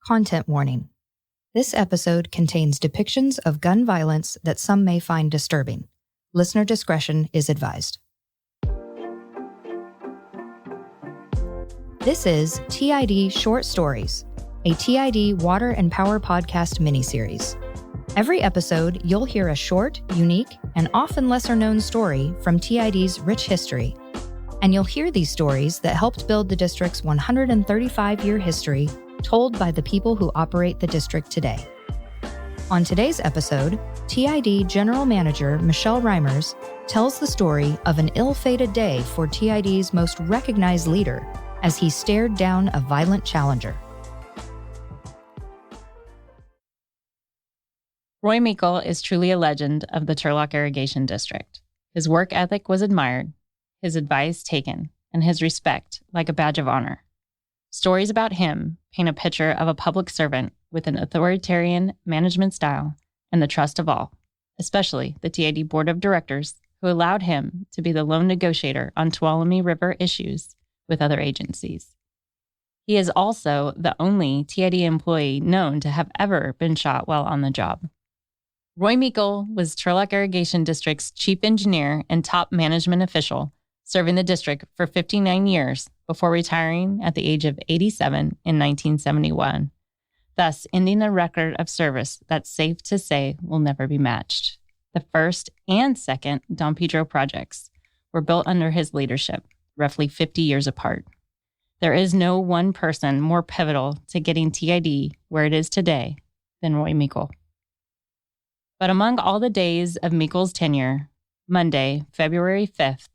Content warning. This episode contains depictions of gun violence that some may find disturbing. Listener discretion is advised. This is TID Short Stories, a TID Water and Power Podcast miniseries. Every episode, you'll hear a short, unique, and often lesser-known story from TID's rich history. And you'll hear these stories that helped build the district's 135-year history, told by the people who operate the district today. On today's episode, TID General Manager Michelle Reimers tells the story of an ill-fated day for TID's most recognized leader as he stared down a violent challenger. Roy Meikle is truly a legend of the Turlock Irrigation District. His work ethic was admired, his advice taken, and his respect like a badge of honor. Stories about him paint a picture of a public servant with an authoritarian management style and the trust of all, especially the TID Board of Directors, who allowed him to be the lone negotiator on Tuolumne River issues with other agencies. He is also the only TID employee known to have ever been shot while on the job. Roy Meikle was Turlock Irrigation District's chief engineer and top management official, serving the district for 59 years before retiring at the age of 87 in 1971, thus ending a record of service that's safe to say will never be matched. The first and second Don Pedro projects were built under his leadership, roughly 50 years apart. There is no one person more pivotal to getting TID where it is today than Roy Meikle. But among all the days of Meikle's tenure, Monday, February 5th,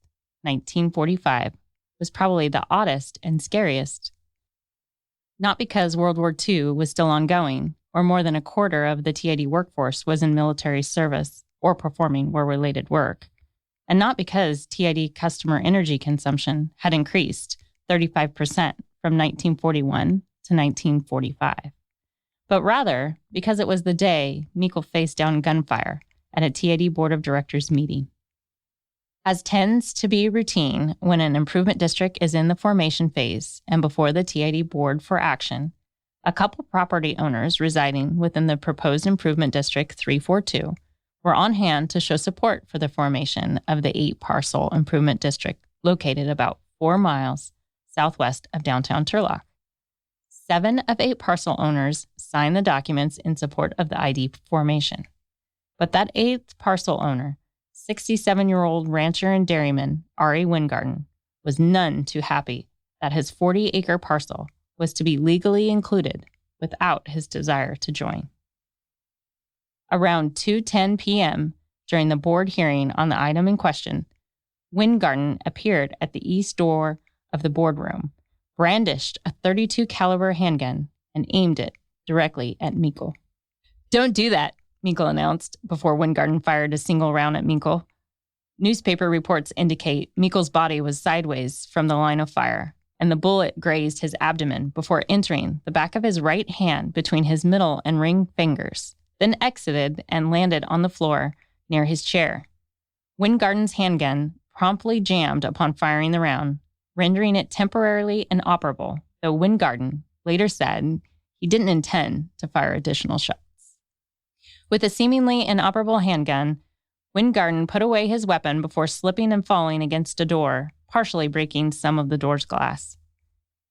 1945, was probably the oddest and scariest. Not because World War II was still ongoing, or more than a quarter of the TID workforce was in military service or performing war-related work, and not because TID customer energy consumption had increased 35% from 1941 to 1945, but rather because it was the day Meikle faced down gunfire at a TID Board of Directors meeting. As tends to be routine when an improvement district is in the formation phase and before the TID board for action, a couple property owners residing within the proposed improvement district 342 were on hand to show support for the formation of the 8-parcel improvement district located about 4 miles southwest of downtown Turlock. 7 of 8 parcel owners signed the documents in support of the ID formation. But that 8th parcel owner, 67-year-old rancher and dairyman R.A. Wingarden, was none too happy that his 40-acre parcel was to be legally included without his desire to join. Around 2:10 p.m., during the board hearing on the item in question, Wingarden appeared at the east door of the boardroom, brandished a .32 caliber handgun, and aimed it directly at Meikle. "Don't do that," Meikle announced before Wingarden fired a single round at Meikle. Newspaper reports indicate Meikle's body was sideways from the line of fire, and the bullet grazed his abdomen before entering the back of his right hand between his middle and ring fingers, then exited and landed on the floor near his chair. Wingarden's handgun promptly jammed upon firing the round, rendering it temporarily inoperable, though Wingarden later said he didn't intend to fire additional shots. With a seemingly inoperable handgun, Wingarden put away his weapon before slipping and falling against a door, partially breaking some of the door's glass.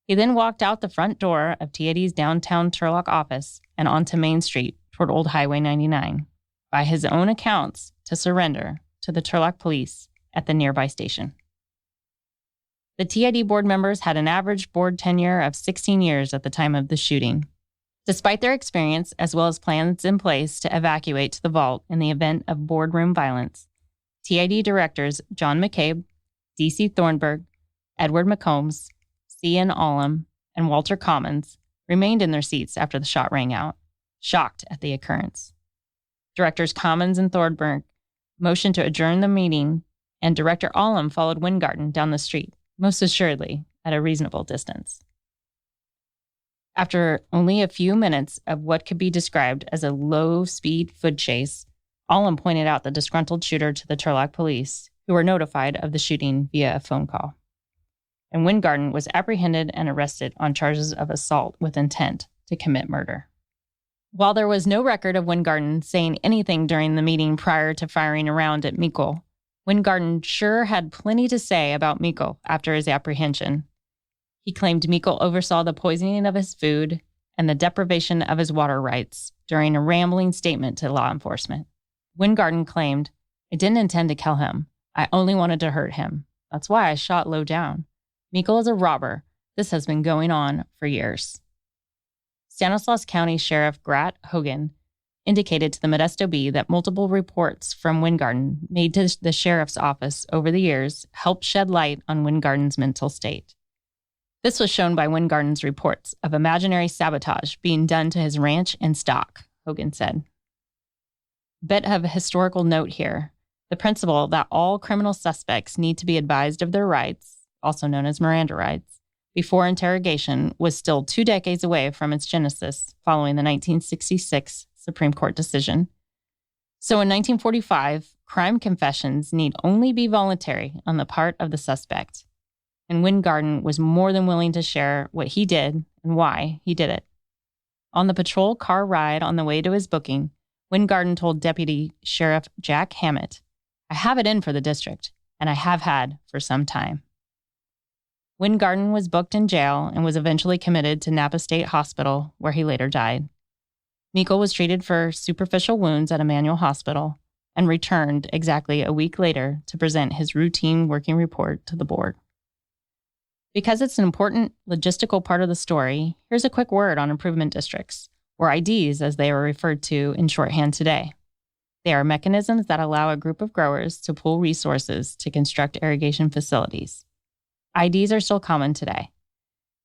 He then walked out the front door of TID's downtown Turlock office and onto Main Street toward Old Highway 99, by his own accounts, to surrender to the Turlock police at the nearby station. The TID board members had an average board tenure of 16 years at the time of the shooting. Despite their experience, as well as plans in place to evacuate to the vault in the event of boardroom violence, TID directors John McCabe, D.C. Thornburg, Edward McCombs, C.N. Allum, and Walter Commons remained in their seats after the shot rang out, shocked at the occurrence. Directors Commons and Thornburg motioned to adjourn the meeting, and Director Allum followed Wingarden down the street, most assuredly at a reasonable distance. After only a few minutes of what could be described as a low-speed foot chase, Allum pointed out the disgruntled shooter to the Turlock police, who were notified of the shooting via a phone call. And Wingarden was apprehended and arrested on charges of assault with intent to to commit murder. While there was no record of Wyngarden saying anything during the meeting prior to firing a round at Meikle, Wyngarden sure had plenty to say about Meikle after his apprehension. He claimed Meikle oversaw the poisoning of his food and the deprivation of his water rights during a rambling statement to law enforcement. Wyngarden claimed, "I didn't intend to kill him. I only wanted to hurt him. That's why I shot low down. Meikle is a robber. This has been going on for years." Stanislaus County Sheriff Grat Hogan indicated to the Modesto Bee that multiple reports from Wyngarden made to the sheriff's office over the years helped shed light on Wyngarden's mental state. This was shown by Wyngarden's reports of imaginary sabotage being done to his ranch and stock, Hogan said. Bit of a historical note here. The principle that all criminal suspects need to be advised of their rights, also known as Miranda rights, before interrogation was still 2 decades away from its genesis following the 1966 Supreme Court decision. So in 1945, crime confessions need only be voluntary on the part of the suspect. And Wyngarden was more than willing to share what he did and why he did it. On the patrol car ride on the way to his booking, Wyngarden told Deputy Sheriff Jack Hammett, "I have it in for the district, and I have had for some time." Wyngarden was booked in jail and was eventually committed to Napa State Hospital, where he later died. Meikle was treated for superficial wounds at Emmanuel Hospital and returned exactly a week later to present his routine working report to the board. Because it's an important logistical part of the story, here's a quick word on improvement districts, or IDs as they are referred to in shorthand today. They are mechanisms that allow a group of growers to pool resources to construct irrigation facilities. IDs are still common today.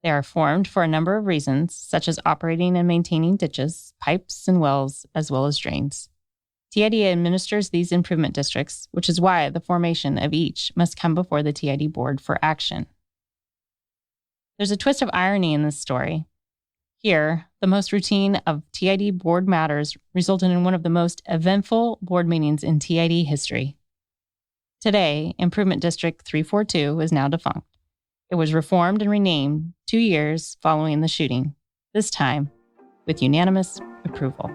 They are formed for a number of reasons, such as operating and maintaining ditches, pipes, and wells, as well as drains. TID administers these improvement districts, which is why the formation of each must come before the TID board for action. There's a twist of irony in this story. Here, the most routine of TID board matters resulted in one of the most eventful board meetings in TID history. Today, Improvement District 342 is now defunct. It was reformed and renamed 2 years following the shooting, this time with unanimous approval.